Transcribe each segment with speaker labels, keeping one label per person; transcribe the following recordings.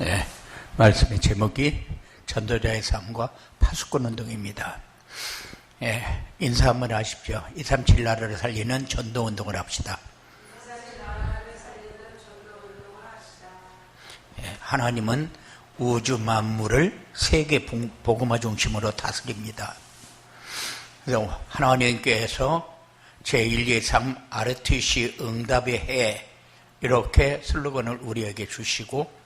Speaker 1: 네, 말씀의 제목이 전도자의 삶과 파수꾼 운동입니다. 네, 인사 한번 하십시오. 237 나라를 살리는 전도 운동을 합시다. 네, 하나님은 우주 만물을 세계 복음화 중심으로 다스립니다. 그래서 하나님께서 제1, 2, 3 RTC 응답의 해 이렇게 슬로건을 우리에게 주시고,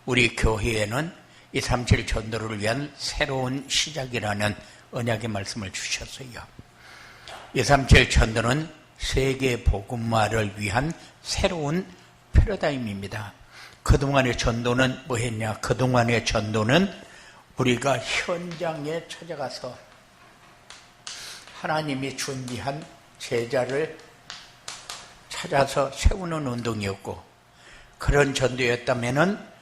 Speaker 1: 우리 교회에는 237 전도를 위한 새로운 시작이라는 언약의 말씀을 주셨어요. 237 전도는 세계 복음화를 위한 새로운 패러다임입니다. 그동안의 전도는 뭐 했냐? 그동안의 전도는 우리가 현장에 찾아가서 하나님이 준비한 제자를 찾아서 세우는 운동이었고, 그런 전도였다면은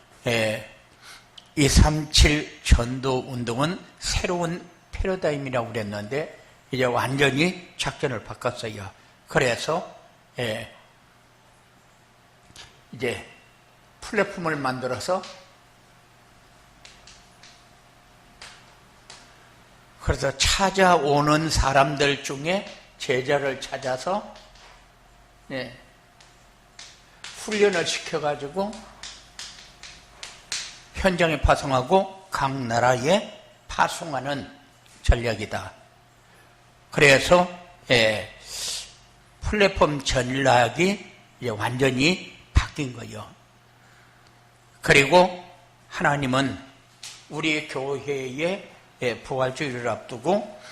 Speaker 1: 237 전도 운동은 새로운 패러다임이라고 그랬는데 이제 완전히 작전을 바꿨어요. 그래서 이제 플랫폼을 만들어서, 그래서 찾아오는 사람들 중에 제자를 찾아서 훈련을 시켜가지고 현장에 파송하고 각 나라에 파송하는 전략이다. 그래서 플랫폼 전략이 이제 완전히 바뀐 거예요. 그리고 하나님은 우리 교회의 부활주의를 앞두고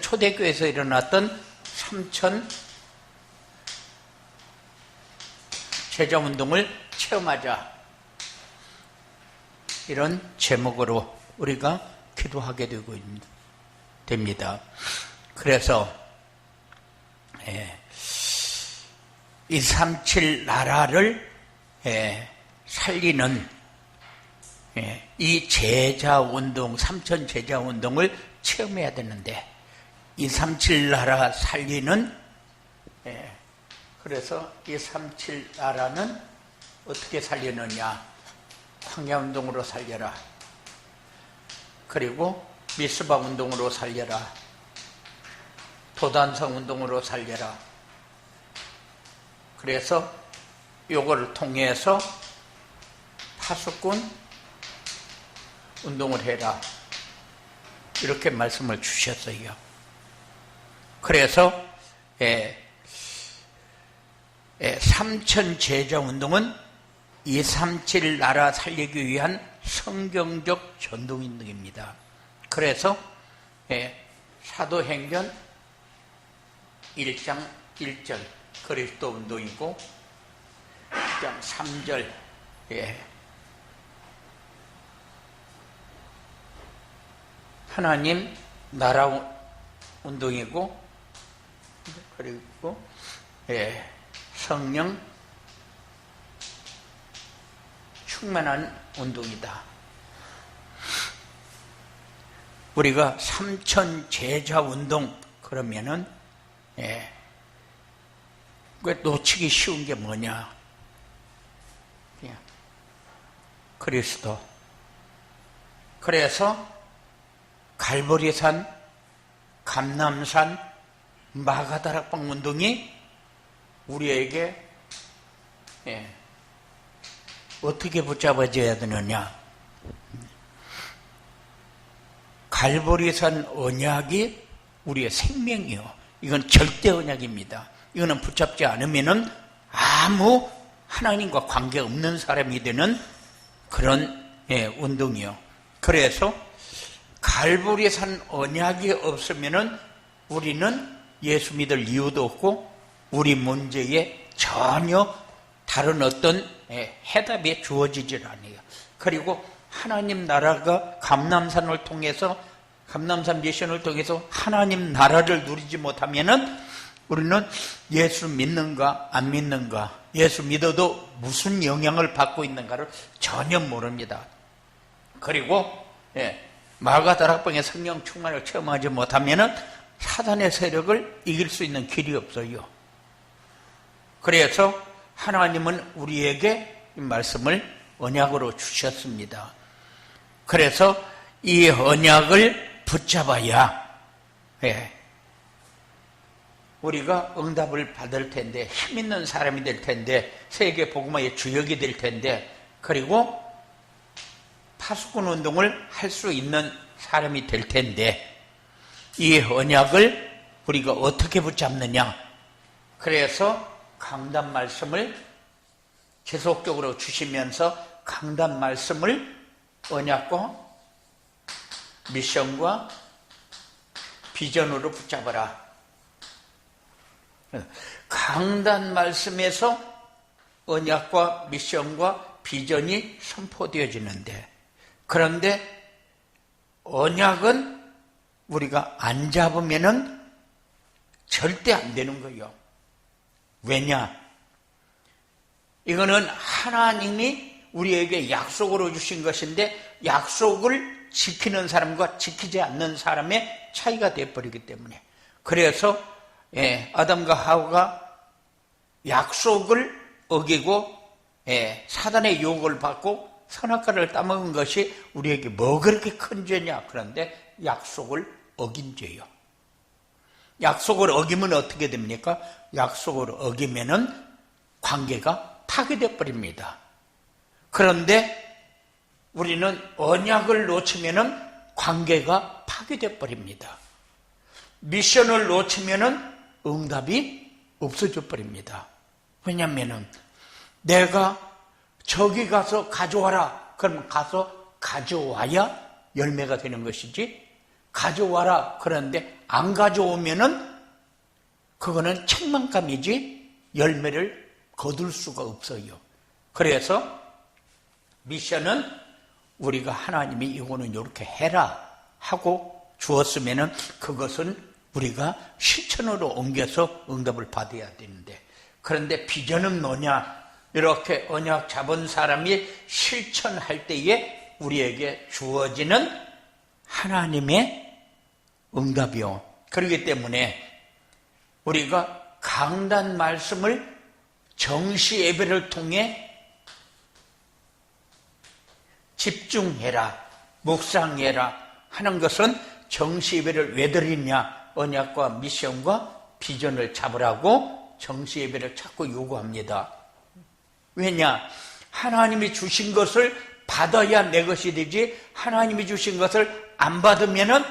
Speaker 1: 초대교회에서 일어났던 3천 제자운동을 체험하자, 이런 제목으로 우리가 기도하게 됩니다. 그래서 237 나라를 살리는 이 제자운동, 3천 제자운동을 체험해야 되는데, 237 나라 살리는, 그래서 237 나라는 어떻게 살리느냐? 광야운동으로 살려라. 그리고 미스바 운동으로 살려라. 도단성 운동으로 살려라. 그래서 요거를 통해서 파수꾼 운동을 해라, 이렇게 말씀을 주셨어요. 그래서 3천 제자 운동은 237 나라 살리기 위한 성경적 전도운동입니다. 그래서 사도행전 1장 1절 그리스도 운동이고, 1장 3절 하나님 나라 운동이고, 그리고 성령 충만한 운동이다. 우리가 3천 제자 운동 그러면은 왜 놓치기 쉬운 게 뭐냐? 그냥 그리스도. 그래서 갈보리산, 감람산, 마가다락방 운동이 우리에게 어떻게 붙잡아져야 되느냐? 갈보리산 언약이 우리의 생명이요. 이건 절대 언약입니다. 이거는 붙잡지 않으면은 아무 하나님과 관계없는 사람이 되는 그런 운동이요. 그래서 갈보리산 언약이 없으면은 우리는 예수 믿을 이유도 없고, 우리 문제에 전혀 다른 어떤 해답이 주어지질 않아요. 그리고 하나님 나라가 감람산을 통해서, 감람산 미션을 통해서 하나님 나라를 누리지 못하면은 우리는 예수 믿는가 안 믿는가, 예수 믿어도 무슨 영향을 받고 있는가를 전혀 모릅니다. 그리고 마가다락방의 성령 충만을 체험하지 못하면은 사단의 세력을 이길 수 있는 길이 없어요. 그래서 하나님은 우리에게 이 말씀을 언약으로 주셨습니다. 그래서 이 언약을 붙잡아야 우리가 응답을 받을 텐데, 힘 있는 사람이 될 텐데, 세계 복음화의 주역이 될 텐데, 그리고 파수꾼 운동을 할 수 있는 사람이 될 텐데, 이 언약을 우리가 어떻게 붙잡느냐? 그래서 강단 말씀을 계속적으로 주시면서 강단 말씀을 언약과 미션과 비전으로 붙잡아라. 강단 말씀에서 언약과 미션과 비전이 선포되어지는데, 그런데 언약은 우리가 안 잡으면은 절대 안 되는 거예요. 왜냐? 이거는 하나님이 우리에게 약속으로 주신 것인데, 약속을 지키는 사람과 지키지 않는 사람의 차이가 되어버리기 때문에. 그래서 아담과 하와가 약속을 어기고 사단의 유혹을 받고 선악과를 따먹은 것이 우리에게 뭐 그렇게 큰 죄냐? 그런데 약속을 어긴 죄요. 약속을 어기면 어떻게 됩니까? 약속을 어기면은 관계가 파괴되어 버립니다. 그런데 우리는 언약을 놓치면은 관계가 파괴되어 버립니다. 미션을 놓치면은 응답이 없어져 버립니다. 왜냐하면은 내가 저기 가서 가져와라. 그러면 가서 가져와야 열매가 되는 것이지, 가져와라 그러는데 안 가져오면은 그거는 책망감이지 열매를 거둘 수가 없어요. 그래서 미션은 우리가 하나님이 이거는 이렇게 해라 하고 주었으면은 그것은 우리가 실천으로 옮겨서 응답을 받아야 되는데, 그런데 비전은 뭐냐? 이렇게 언약 잡은 사람이 실천할 때에 우리에게 주어지는 하나님의 응답이요. 그렇기 때문에 우리가 강단 말씀을 정시 예배를 통해 집중해라, 묵상해라 하는 것은 정시 예배를 왜 드리냐? 언약과 미션과 비전을 잡으라고 정시 예배를 자꾸 요구합니다. 왜냐? 하나님이 주신 것을 받아야 내 것이 되지, 하나님이 주신 것을 안 받으면은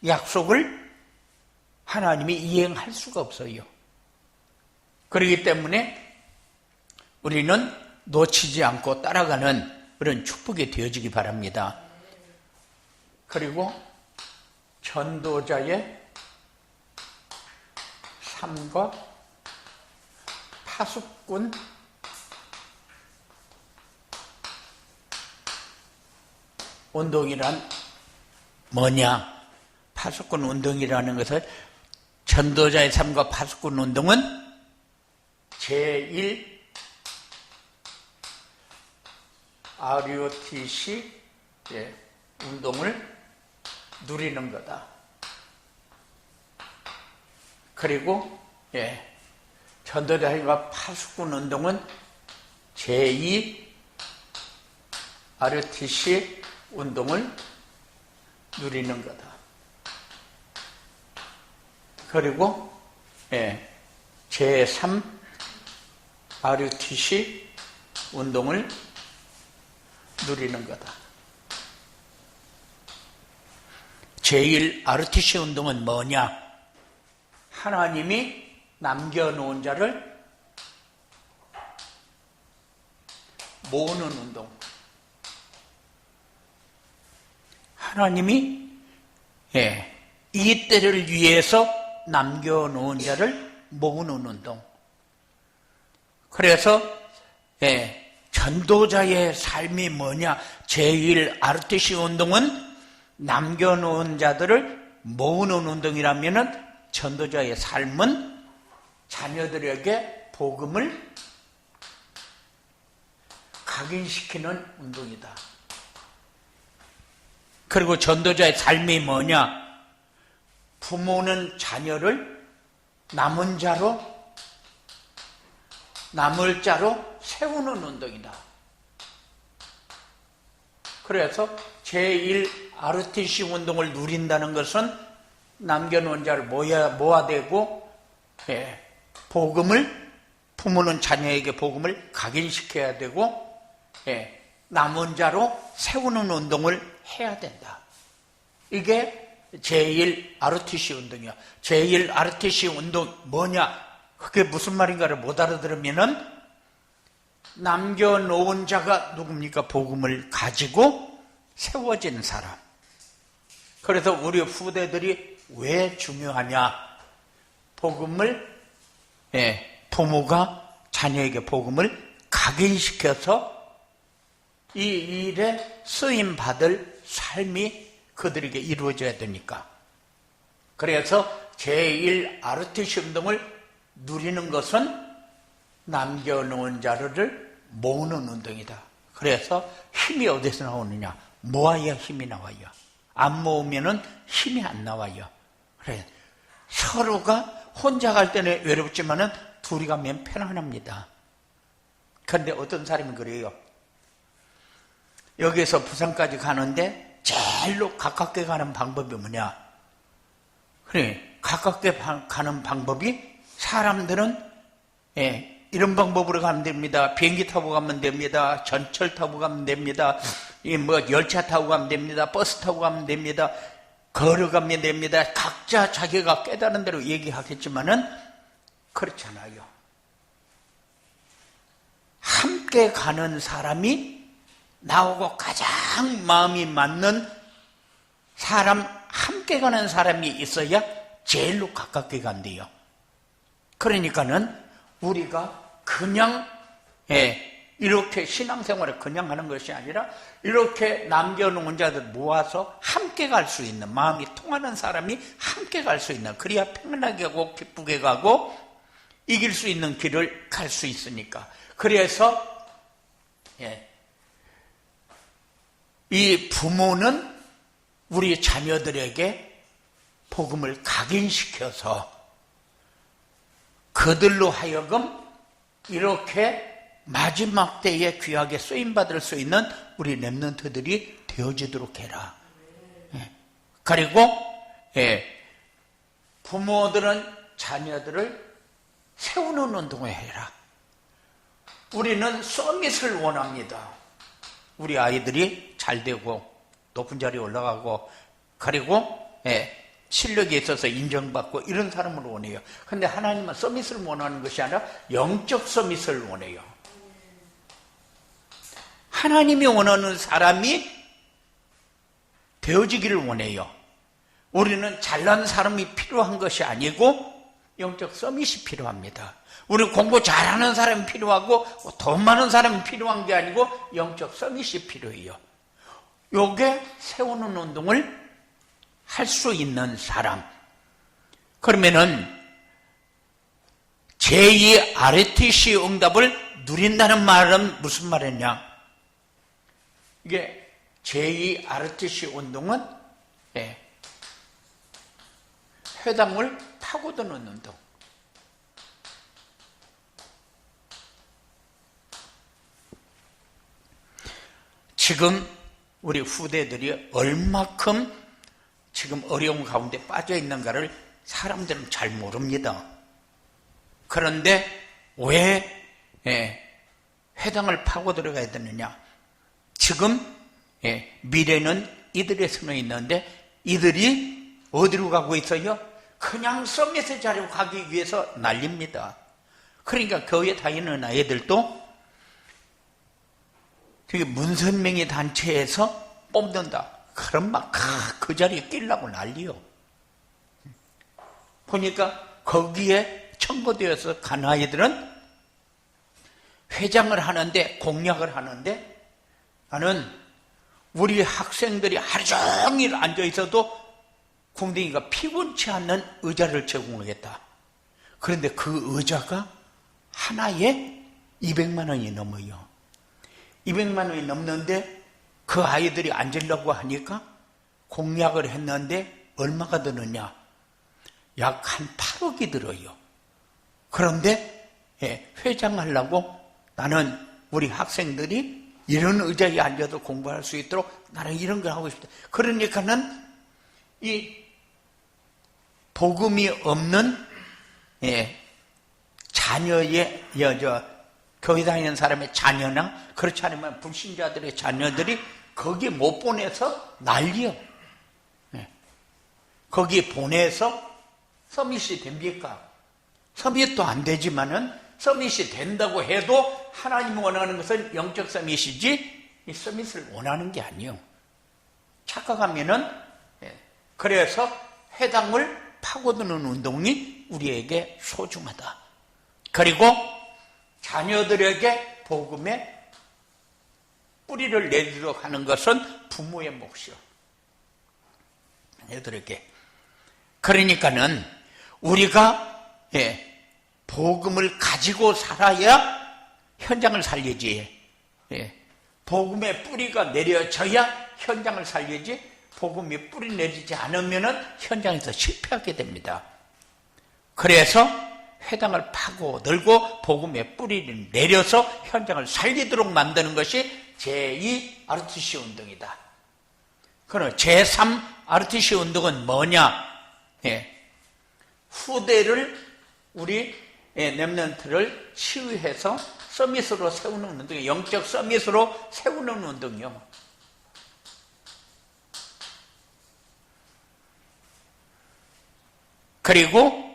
Speaker 1: 약속을 하나님이 이행할 수가 없어요. 그렇기 때문에 우리는 놓치지 않고 따라가는 그런 축복이 되어지기 바랍니다. 그리고 전도자의 삶과 파수꾼 운동이란 뭐냐? 파수꾼 운동이라는 것은, 전도자의 삶과 파수꾼 운동은 제1 ROTC 운동을 누리는 거다. 그리고 전도자와 파수꾼 운동은 제2 ROTC 운동을 누리는 거다. 그리고 제3 ROTC 운동을 누리는 거다. 제1 ROTC 운동은 뭐냐? 하나님이 남겨놓은 자를 모으는 운동. 하나님이 이 때를 위해서 남겨놓은 자를 모으는 운동. 그래서 전도자의 삶이 뭐냐? 제1 ROTC 운동은 남겨놓은 자들을 모으는 운동이라면은, 전도자의 삶은 자녀들에게 복음을 각인시키는 운동이다. 그리고 전도자의 삶이 뭐냐? 부모는 자녀를 남은 자로, 남을 자로 세우는 운동이다. 그래서 제1RTC 운동을 누린다는 것은 남겨놓은 자를 모아대고 부모는 자녀에게 복음을 각인시켜야 되고 남은 자로 세우는 운동을 해야 된다. 이게 제1RTC 운동이야. 제1RTC 운동 뭐냐? 그게 무슨 말인가를 못 알아들으면은 남겨놓은 자가 누굽니까? 복음을 가지고 세워진 사람. 그래서 우리 후대들이 왜 중요하냐? 복음을 부모가 자녀에게 복음을 각인시켜서 이 일에 쓰임받을 삶이 그들에게 이루어져야 되니까. 그래서 제1RTC 운동을 누리는 것은 남겨놓은 자를 모으는 운동이다. 그래서 힘이 어디서 나오느냐? 모아야 힘이 나와요. 안 모으면은 힘이 안 나와요. 그래, 서로가 혼자 갈 때는 외롭지만은 둘이 가면 편안합니다. 그런데 어떤 사람이 그래요. 여기서 부산까지 가는데 제일로 가깝게 가는 방법이 뭐냐? 그래, 가깝게 가는 방법이 사람들은 이런 방법으로 가면 됩니다. 비행기 타고 가면 됩니다. 전철 타고 가면 됩니다. 열차 타고 가면 됩니다. 버스 타고 가면 됩니다. 걸어가면 됩니다. 각자 자기가 깨달은 대로 얘기하겠지만은 그렇잖아요. 함께 가는 사람이 나하고 가장 마음이 맞는 사람, 함께 가는 사람이 있어야 제일로 가깝게 간대요. 그러니까는 우리가 그냥 이렇게 신앙생활을 그냥 하는 것이 아니라 이렇게 남겨놓은 자들 모아서 함께 갈 수 있는, 마음이 통하는 사람이 함께 갈 수 있는, 그래야 평안하게 가고 기쁘게 가고 이길 수 있는 길을 갈 수 있으니까. 그래서 이 부모는 우리 자녀들에게 복음을 각인시켜서 그들로 하여금 이렇게 마지막 때에 귀하게 쓰임받을 수 있는 우리 렘넌트들이 되어지도록 해라. 그리고 부모들은 자녀들을 세우는 운동을 해라. 우리는 서밋을 원합니다. 우리 아이들이 잘 되고 높은 자리에 올라가고 그리고 실력이 있어서 인정받고 이런 사람을 원해요. 그런데 하나님은 서밋을 원하는 것이 아니라 영적 서밋을 원해요. 하나님이 원하는 사람이 되어지기를 원해요. 우리는 잘난 사람이 필요한 것이 아니고 영적 서밋이 필요합니다. 우리는 공부 잘하는 사람이 필요하고 돈 많은 사람이 필요한 게 아니고 영적 서밋이 필요해요. 요게 세우는 운동을 할 수 있는 사람. 그러면은 제2RTC 응답을 누린다는 말은 무슨 말이냐? 이게 제2RTC 운동은 회당을 파고드는 운동. 지금 우리 후대들이 얼마큼 지금 어려운 가운데 빠져 있는가를 사람들은 잘 모릅니다. 그런데 왜 회당을 파고 들어가야 되느냐? 지금 미래는 이들의 손에 있는데 이들이 어디로 가고 있어요? 그냥 서밋의 자리로 가기 위해서 난립니다. 그러니까 교회 다니는 아이들도 그게 문선명의 단체에서 뽑는다. 그럼 막 그 자리에 끼려고 난리요. 보니까 거기에 청구되어서 간 아이들은 회장을 하는데, 공약을 하는데, 나는 우리 학생들이 하루 종일 앉아 있어도 궁뎅이가 피곤치 않는 의자를 제공하겠다. 그런데 그 의자가 하나에 200만 원이 넘어요. 200만 원이 넘는데 그 아이들이 앉으려고 하니까 공약을 했는데 얼마가 드느냐? 약 한 8억이 들어요. 그런데 회장하려고 나는 우리 학생들이 이런 의자에 앉아도 공부할 수 있도록 나는 이런 걸 하고 싶다. 그러니까는 이 복음이 없는 자녀의 교회 다니는 사람의 자녀나 그렇지 않으면 불신자들의 자녀들이 거기 못 보내서 난리요. 거기 보내서 서밋이 됩니까? 서밋도 안 되지만은 서밋이 된다고 해도 하나님 원하는 것은 영적 서밋이지 이 서밋을 원하는 게 아니에요. 착각하면은 그래서 회당을 파고드는 운동이 우리에게 소중하다. 그리고 자녀들에게 복음의 뿌리를 내리도록 하는 것은 부모의 몫이요. 자녀들에게. 그러니까는 우리가 복음을 가지고 살아야 현장을 살리지. 복음의 뿌리가 내려져야 현장을 살리지. 복음이 뿌리 내리지 않으면 현장에서 실패하게 됩니다. 그래서 회당을 파고들고 복음의 뿌리를 내려서 현장을 살리도록 만드는 것이 제2 RTC 운동이다. 그럼 제3 RTC 운동은 뭐냐? 후대를 우리 렘넌트를 치유해서 서밋으로 세우는 운동이에요. 영적 서밋으로 세우는 운동이요. 그리고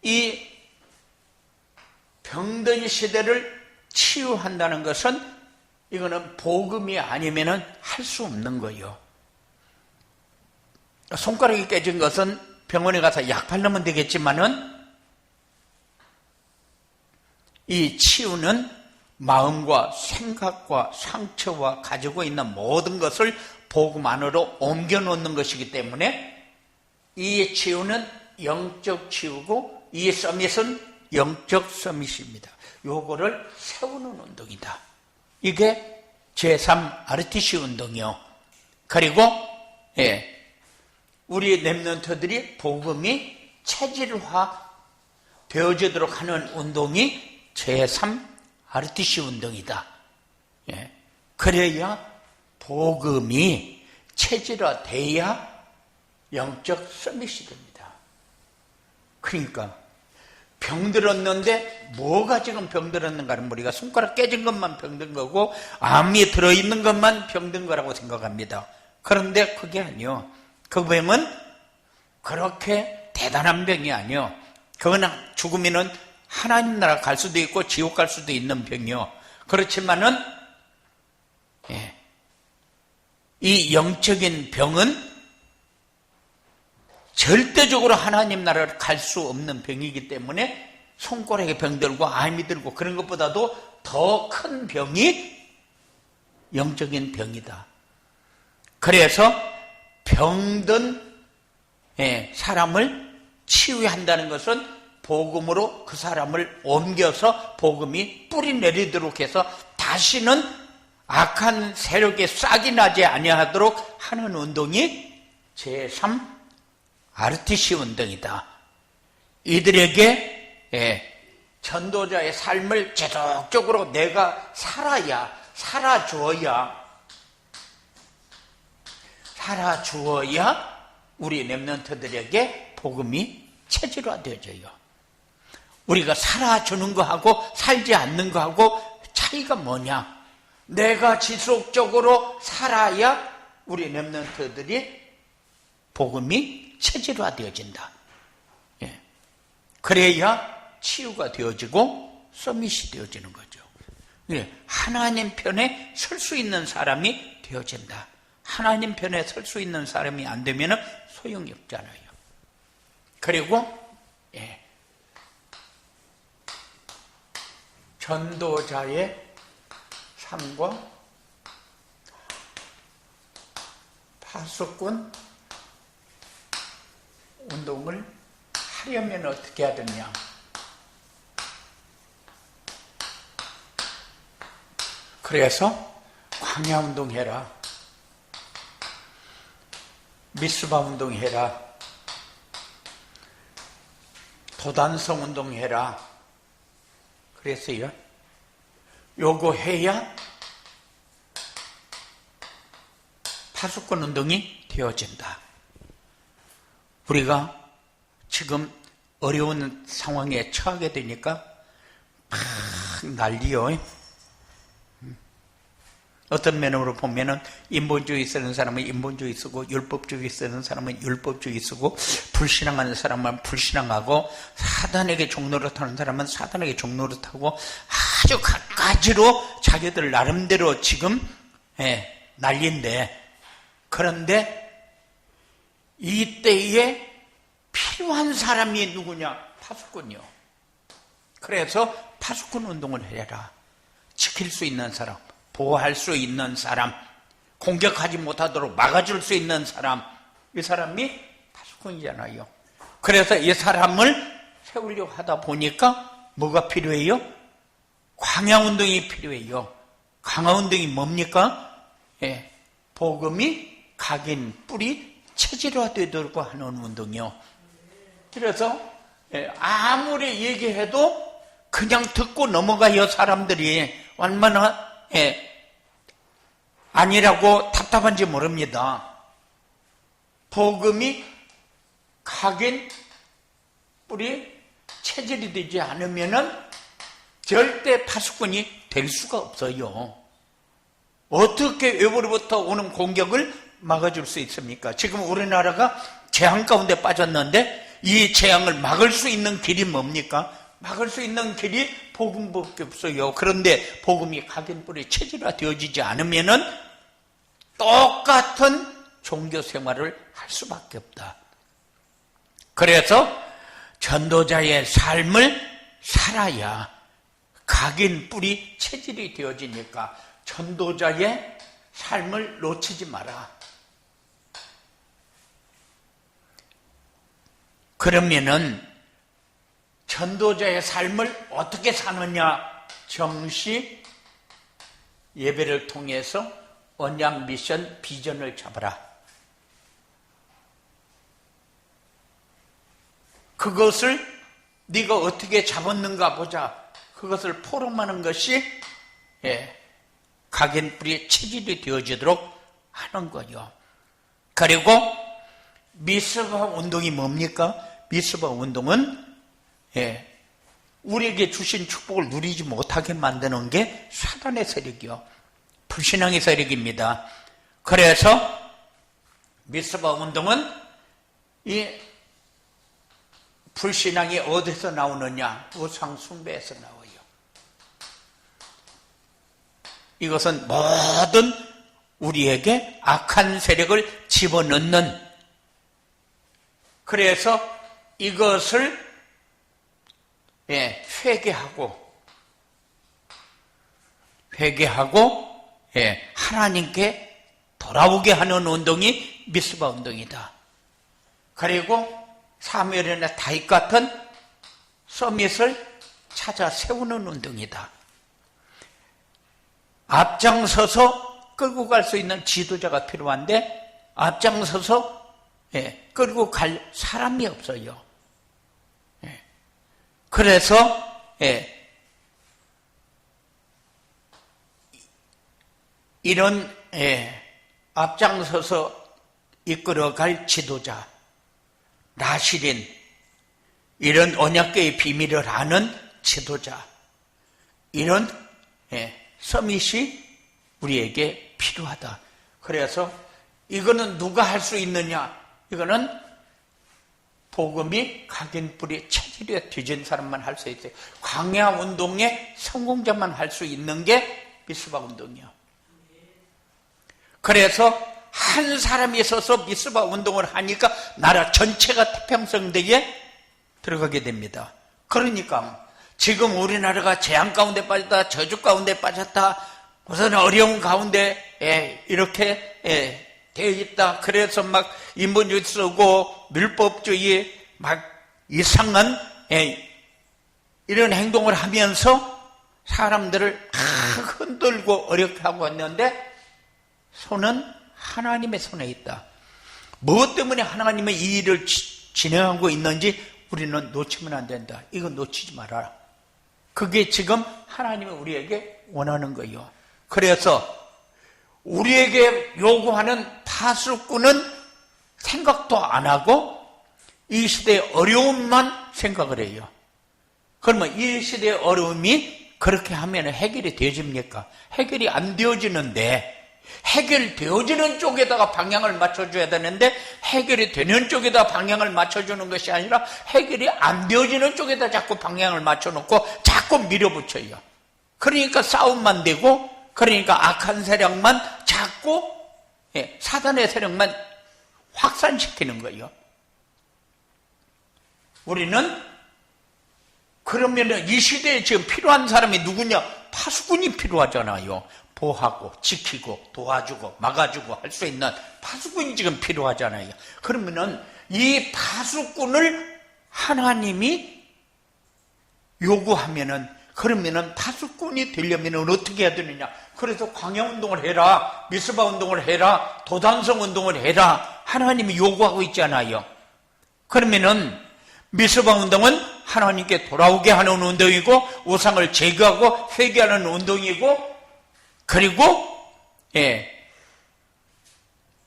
Speaker 1: 이 병든 시대를 치유한다는 것은 이거는 복음이 아니면은 할 수 없는 거예요. 손가락이 깨진 것은 병원에 가서 약 바르면 되겠지만은 이 치유는 마음과 생각과 상처와 가지고 있는 모든 것을 복음 안으로 옮겨 놓는 것이기 때문에 이 치유는 영적 치유고 이 서밋은 영적 서밋입니다. 요거를 세우는 운동이다. 이게 제3 RTC 운동이요. 그리고 우리 렘넌트들이 복음이 체질화 되어지도록 하는 운동이 제3 RTC 운동이다. 그래야 복음이 체질화돼야 영적 서밋이 됩니다. 그러니까 병들었는데 뭐가 지금 병들었는가는 우리가 손가락 깨진 것만 병든 거고 암이 들어있는 것만 병든 거라고 생각합니다. 그런데 그게 아니요. 그 병은 그렇게 대단한 병이 아니요. 그거는 죽으면은 하나님 나라 갈 수도 있고 지옥 갈 수도 있는 병이요. 그렇지만은 이 영적인 병은 절대적으로 하나님 나라를 갈 수 없는 병이기 때문에 손가락에 병들고 암이 들고 그런 것보다도 더 큰 병이 영적인 병이다. 그래서 병든 사람을 치유한다는 것은 복음으로 그 사람을 옮겨서 복음이 뿌리 내리도록 해서 다시는 악한 세력에 싹이 나지 아니하도록 하는 운동이 제3 RTC 운동이다. 이들에게 전도자의 삶을 지속적으로 내가 살아주어야 우리 렘넌트들에게 복음이 체질화되어져요. 우리가 살아주는 거하고 살지 않는 거하고 차이가 뭐냐? 내가 지속적으로 살아야 우리 렘넌트들이 복음이 체질화되어진다. 그래야 치유가 되어지고 서밋이 되어지는 거죠. 하나님 편에 설 수 있는 사람이 되어진다. 하나님 편에 설 수 있는 사람이 안 되면 소용이 없잖아요. 그리고 전도자의 삶과 파수꾼 운동을 하려면 어떻게 해야 되냐? 그래서 광야 운동해라, 미스바 운동해라, 도단성 운동해라. 그랬어요. 요거 해야 파수꾼 운동이 되어진다. 우리가 지금 어려운 상황에 처하게 되니까 막 난리요. 어떤 면으로 보면은 인본주의 쓰는 사람은 인본주의 쓰고 율법주의 쓰는 사람은 율법주의 쓰고 불신앙하는 사람은 불신앙하고 사단에게 종노릇하는 사람은 사단에게 종노릇하고 아주 갖가지로 자기들 나름대로 지금 난리인데, 그런데 이때에 필요한 사람이 누구냐? 파수꾼이요. 그래서 파수꾼 운동을 해라. 지킬 수 있는 사람, 보호할 수 있는 사람, 공격하지 못하도록 막아줄 수 있는 사람, 이 사람이 파수꾼이잖아요. 그래서 이 사람을 세우려고 하다 보니까 뭐가 필요해요? 광야운동이 필요해요. 광야운동이 뭡니까? 복음이 각인, 뿌리, 체질화되도록 하는 운동이요. 그래서 아무리 얘기해도 그냥 듣고 넘어가요. 사람들이 얼마나 아니라고 답답한지 모릅니다. 복음이 각인, 뿌리, 체질이 되지 않으면은 절대 파수꾼이 될 수가 없어요. 어떻게 외부로부터 오는 공격을 막아줄 수 있습니까? 지금 우리나라가 재앙 가운데 빠졌는데 이 재앙을 막을 수 있는 길이 뭡니까? 막을 수 있는 길이 복음밖에 없어요. 그런데 복음이 각인, 뿌리, 체질화 되어지지 않으면은 똑같은 종교 생활을 할 수밖에 없다. 그래서 전도자의 삶을 살아야 각인, 뿌리, 체질이 되어지니까 전도자의 삶을 놓치지 마라. 그러면은 전도자의 삶을 어떻게 사느냐? 정시 예배를 통해서 언약 미션 비전을 잡아라. 그것을 네가 어떻게 잡았는가 보자. 그것을 포럼하는 것이 각인, 뿌리, 체질이 되어지도록 하는 거죠. 그리고 미스바 운동이 뭡니까? 미스바 운동은 우리에게 주신 축복을 누리지 못하게 만드는 게 사단의 세력이요. 불신앙의 세력입니다. 그래서 미스바 운동은 이 불신앙이 어디서 나오느냐? 우상 숭배에서 나와요. 이것은 모든 우리에게 악한 세력을 집어넣는, 그래서 이것을 회개하고 하나님께 돌아오게 하는 운동이 미스바 운동이다. 그리고 사무엘이나 다윗 같은 서밋을 찾아 세우는 운동이다. 앞장서서 끌고 갈 수 있는 지도자가 필요한데 앞장서서 끌고 갈 사람이 없어요. 그래서 이런 앞장서서 이끌어갈 지도자, 나시린, 이런 언약궤의 비밀을 아는 지도자, 이런 서밋이 우리에게 필요하다. 그래서 이거는 누가 할 수 있느냐? 이거는 복음이 각인, 뿌리, 체질에 뒤진 사람만 할 수 있어요. 광야 운동의 성공자만 할 수 있는 게 미스바 운동이요. 그래서 한 사람이 서서 미스바 운동을 하니까 나라 전체가 태평성대에 들어가게 됩니다. 그러니까 지금 우리나라가 재앙 가운데 빠졌다, 저주 가운데 빠졌다, 무슨 어려운 가운데 이렇게 되어 있다. 그래서 막 인본주의 쓰고 율법주의 막 이상한 이런 행동을 하면서 사람들을 흔들고 어렵게 하고 있는데 손은 하나님의 손에 있다. 무엇 때문에 하나님의 이 일을 진행하고 있는지 우리는 놓치면 안 된다. 이거 놓치지 말아라. 그게 지금 하나님이 우리에게 원하는 거예요. 그래서 우리에게 요구하는 파수꾼은 생각도 안 하고 이 시대의 어려움만 생각을 해요. 그러면 이 시대의 어려움이 그렇게 하면 해결이 되어집니까? 해결이 안 되어지는데, 해결되어지는 쪽에다가 방향을 맞춰줘야 되는데 해결이 되는 쪽에다 방향을 맞춰주는 것이 아니라 해결이 안 되어지는 쪽에다 자꾸 방향을 맞춰놓고 자꾸 밀어붙여요. 그러니까 싸움만 되고, 그러니까 악한 세력만 자꾸 사단의 세력만 확산시키는 거예요. 우리는 그러면 이 시대에 지금 필요한 사람이 누구냐? 파수꾼이 필요하잖아요. 보호하고 지키고 도와주고 막아주고 할 수 있는 파수꾼이 지금 필요하잖아요. 그러면은 이 파수꾼을 하나님이 요구하면은, 그러면은 파수꾼이 되려면은 어떻게 해야 되느냐? 그래서 광야운동을 해라, 미스바 운동을 해라, 도단성 운동을 해라, 하나님이 요구하고 있잖아요. 그러면은 미스바 운동은 하나님께 돌아오게 하는 운동이고, 우상을 제거하고 회개하는 운동이고, 그리고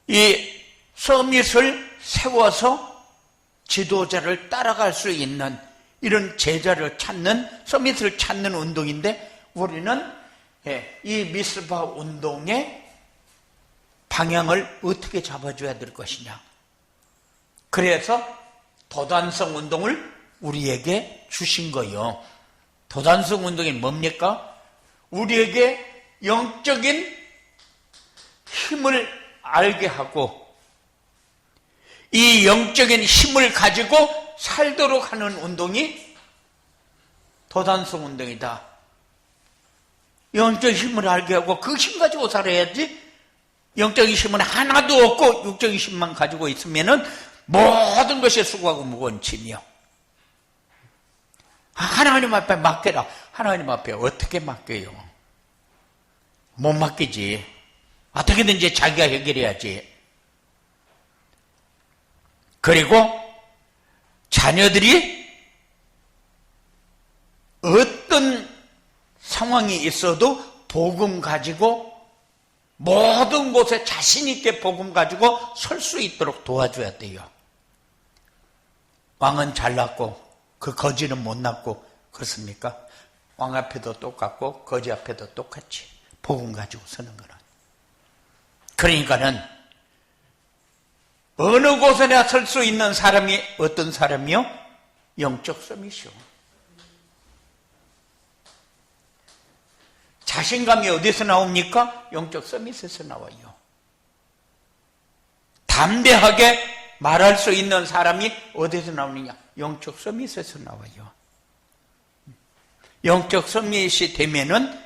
Speaker 1: 이 서밋을 세워서 지도자를 따라갈 수 있는 이런 제자를 찾는, 서밋을 찾는 운동인데, 우리는 이 미스바 운동의 방향을 어떻게 잡아줘야 될 것이냐. 그래서 도단성 운동을 우리에게 주신 거예요. 도단성 운동이 뭡니까? 우리에게 영적인 힘을 알게 하고, 이 영적인 힘을 가지고 살도록 하는 운동이 도단성 운동이다. 영적인 힘을 알게 하고 그 힘 가지고 살아야지. 영적인 힘은 하나도 없고 육적인 힘만 가지고 있으면은 모든 것이 수고하고 무거운 짐이요. 하나님 앞에 맡겨라. 하나님 앞에 어떻게 맡겨요? 못 맡기지. 어떻게든지 자기가 해결해야지. 그리고 자녀들이 어떤 상황이 있어도 복음 가지고 모든 곳에 자신 있게 복음 가지고 설 수 있도록 도와줘야 돼요. 왕은 잘났고 그 거지는 못 났고 그렇습니까? 왕 앞에도 똑같고 거지 앞에도 똑같이 복음 가지고 서는 거는. 그러니까는 어느 곳에나 설 수 있는 사람이 어떤 사람이요? 영적 서밋이요. 자신감이 어디서 나옵니까? 영적 서밋에서 나와요. 담대하게 말할 수 있는 사람이 어디서 나오느냐? 영적 서밋에서 나와요. 영적 서밋이 되면은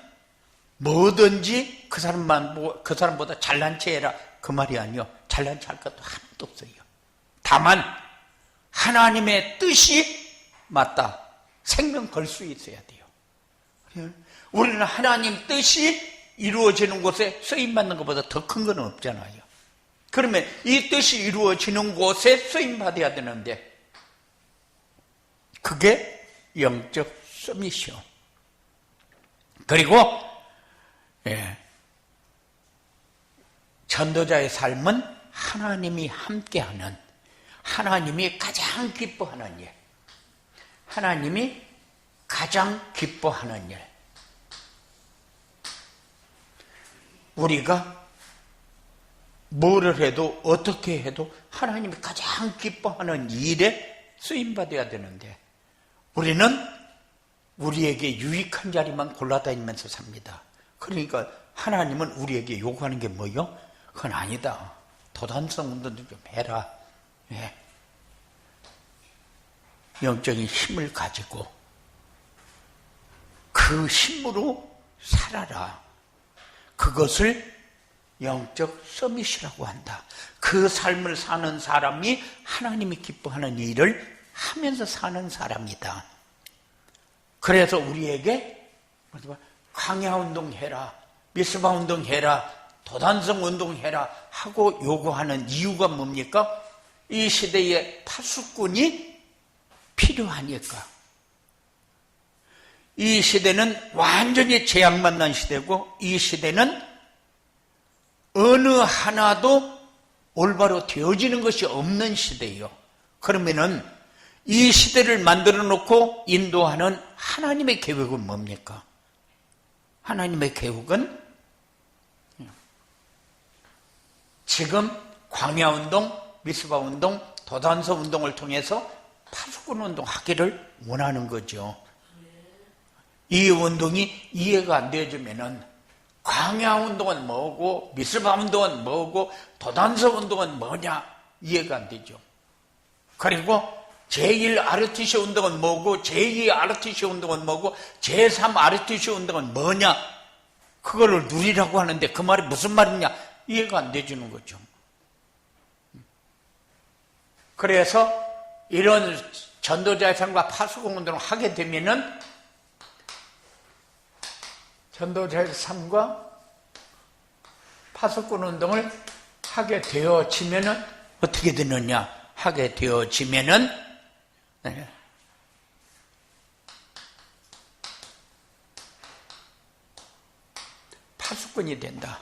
Speaker 1: 뭐든지 그 사람보다 잘난 체 해라, 그 말이 아니요. 잘난 체 할 것도 하나도 없어요. 다만 하나님의 뜻이 맞다. 생명 걸 수 있어야 돼요. 우리는 하나님 뜻이 이루어지는 곳에 쓰임받는 것보다 더 큰 건 없잖아요. 그러면 이 뜻이 이루어지는 곳에 쓰임받아야 되는데, 그게 영적 서밋이요. 그리고 전도자의 삶은 하나님이 함께하는, 하나님이 가장 기뻐하는 일, 하나님이 가장 기뻐하는 일. 우리가 뭐를 해도 어떻게 해도 하나님이 가장 기뻐하는 일에 쓰임받아야 되는데, 우리는 우리에게 유익한 자리만 골라다니면서 삽니다. 그러니까 하나님은 우리에게 요구하는 게 뭐요? 그건 아니다. 도단성 운동도 좀 해라. 예. 영적인 힘을 가지고 그 힘으로 살아라. 그것을 영적 서밋이라고 한다. 그 삶을 사는 사람이 하나님이 기뻐하는 일을 하면서 사는 사람이다. 그래서 우리에게 광야운동 해라, 미스바 운동 해라, 도단성 운동 해라 하고 요구하는 이유가 뭡니까? 이 시대에 파수꾼이 필요하니까. 이 시대는 완전히 재앙 만난 시대고, 이 시대는 어느 하나도 올바로 되어지는 것이 없는 시대예요. 그러면은 이 시대를 만들어 놓고 인도하는 하나님의 계획은 뭡니까? 하나님의 계획은 지금 광야운동, 미스바운동, 도단서운동을 통해서 파수꾼운동 하기를 원하는 거죠. 이 운동이 이해가 안 되어지면은 광야운동은 뭐고 미스바운동은 뭐고 도단서운동은 뭐냐 이해가 안 되죠. 그리고 제1RTC 운동은 뭐고 제2RTC 운동은 뭐고 제3RTC 운동은 뭐냐 그거를 누리라고 하는데 그 말이 무슨 말이냐 이해가 안 되지는 거죠. 그래서 이런 전도자의 삶과 파수꾼 운동을 하게 되면은 전도자의 삶과 파수꾼 운동을 하게 되어지면은 어떻게 되느냐? 하게 되어지면은 파수꾼이 된다.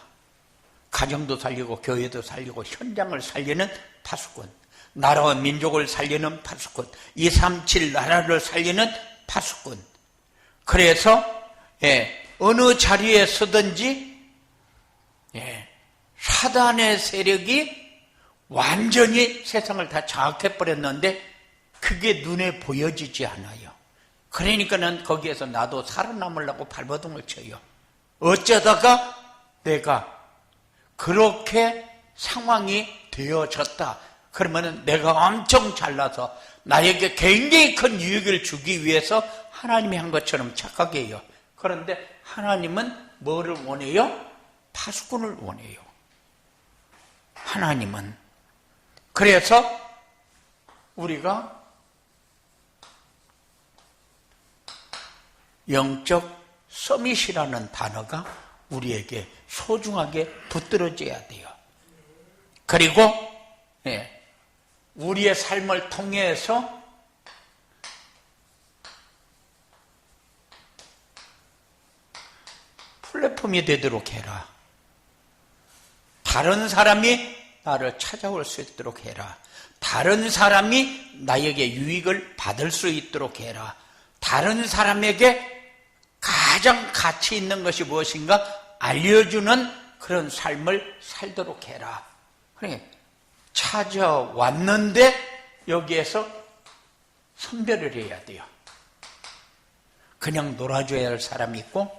Speaker 1: 가정도 살리고 교회도 살리고 현장을 살리는 파수꾼, 나라와 민족을 살리는 파수꾼, 237 나라를 살리는 파수꾼. 그래서 어느 자리에 서든지 사단의 세력이 완전히 세상을 다 장악해버렸는데 그게 눈에 보여지지 않아요. 그러니까는 거기에서 나도 살아남으려고 발버둥을 쳐요. 어쩌다가 내가 그렇게 상황이 되어졌다. 그러면은 내가 엄청 잘나서 나에게 굉장히 큰 유익을 주기 위해서 하나님이 한 것처럼 착하게 해요. 그런데 하나님은 뭐를 원해요? 파수꾼을 원해요. 하나님은. 그래서 우리가 영적 서밋이라는 단어가 우리에게 소중하게 붙들어져야 돼요. 그리고 우리의 삶을 통해서 플랫폼이 되도록 해라. 다른 사람이 나를 찾아올 수 있도록 해라. 다른 사람이 나에게 유익을 받을 수 있도록 해라. 다른 사람에게 가장 가치 있는 것이 무엇인가 알려주는 그런 삶을 살도록 해라. 그래, 찾아왔는데 여기에서 선별을 해야 돼요. 그냥 놀아줘야 할 사람이 있고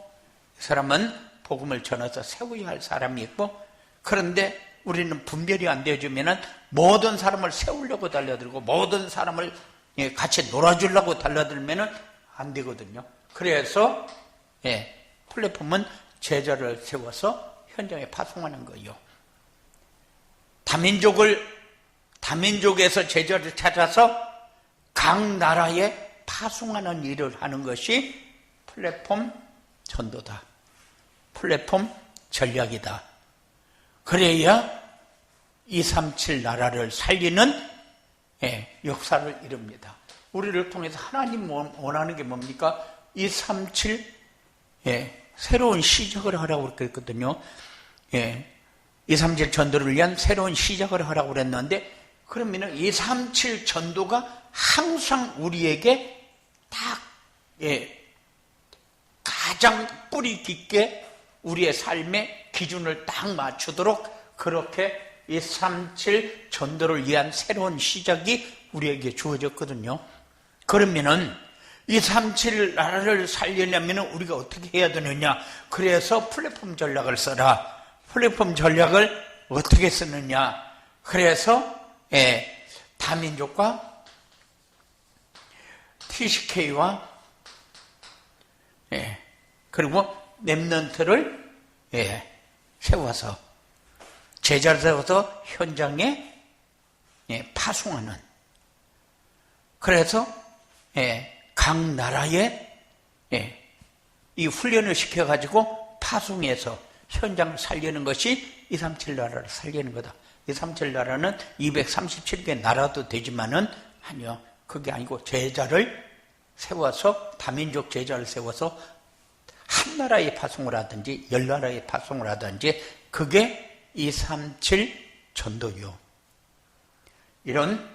Speaker 1: 이 사람은 복음을 전해서 세워야 할 사람이 있고 그런데 우리는 분별이 안 되어지면 모든 사람을 세우려고 달려들고 모든 사람을 같이 놀아주려고 달려들면 안 되거든요. 그래서 플랫폼은 제자를 세워서 현장에 파송하는 거예요. 다민족에서 제자를 찾아서 각 나라에 파송하는 일을 하는 것이 플랫폼 전도다. 플랫폼 전략이다. 그래야 237 나라를 살리는 역사를 이룹니다. 우리를 통해서 하나님 원하는 게 뭡니까? 237 새로운 시작을 하라고 그랬거든요. 237 전도를 위한 새로운 시작을 하라고 그랬는데 그러면 237 전도가 항상 우리에게 딱 가장 뿌리 깊게 우리의 삶의 기준을 딱 맞추도록 그렇게 237 전도를 위한 새로운 시작이 우리에게 주어졌거든요. 그러면은 237 나라를 살리려면 우리가 어떻게 해야 되느냐? 그래서 플랫폼 전략을 써라. 플랫폼 전략을 어떻게 쓰느냐? 그래서 다민족과 TCK와 그리고 렘넌트를 세워서 제자를 세워서 현장에 파송하는 그래서 각 나라에 이 훈련을 시켜가지고 파송해서 현장을 살리는 것이 237 나라를 살리는 거다. 237 나라는 237개 나라도 되지만은 아니요. 그게 아니고 제자를 세워서 다민족 제자를 세워서 한 나라에 파송을 하든지 10나라에 파송을 하든지 그게 237 전도요. 이런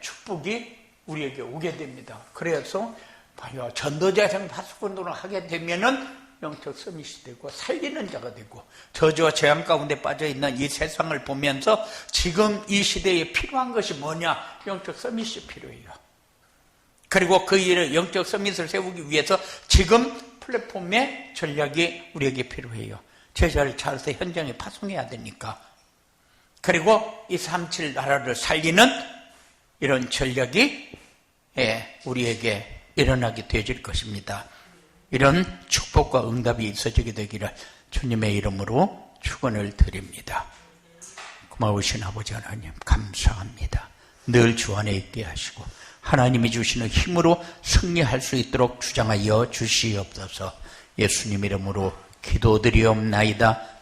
Speaker 1: 축복이 우리에게 오게 됩니다. 그래서 봐요, 전도자상 파수꾼으로 하게 되면은 영적 서밋이 되고 살리는 자가 되고 저주와 재앙 가운데 빠져있는 이 세상을 보면서 지금 이 시대에 필요한 것이 뭐냐? 영적 서밋이 필요해요. 그리고 그 일을 영적 서밋을 세우기 위해서 지금 플랫폼의 전략이 우리에게 필요해요. 제자를 찾아서 현장에 파송해야 되니까. 그리고 이 3.7 나라를 살리는 이런 전략이 우리에게 일어나게 되어질 것입니다. 이런 축복과 응답이 있어지게 되기를 주님의 이름으로 축원을 드립니다. 고마우신 아버지 하나님 감사합니다. 늘 주 안에 있게 하시고 하나님이 주시는 힘으로 승리할 수 있도록 주장하여 주시옵소서. 예수님 이름으로 기도드리옵나이다.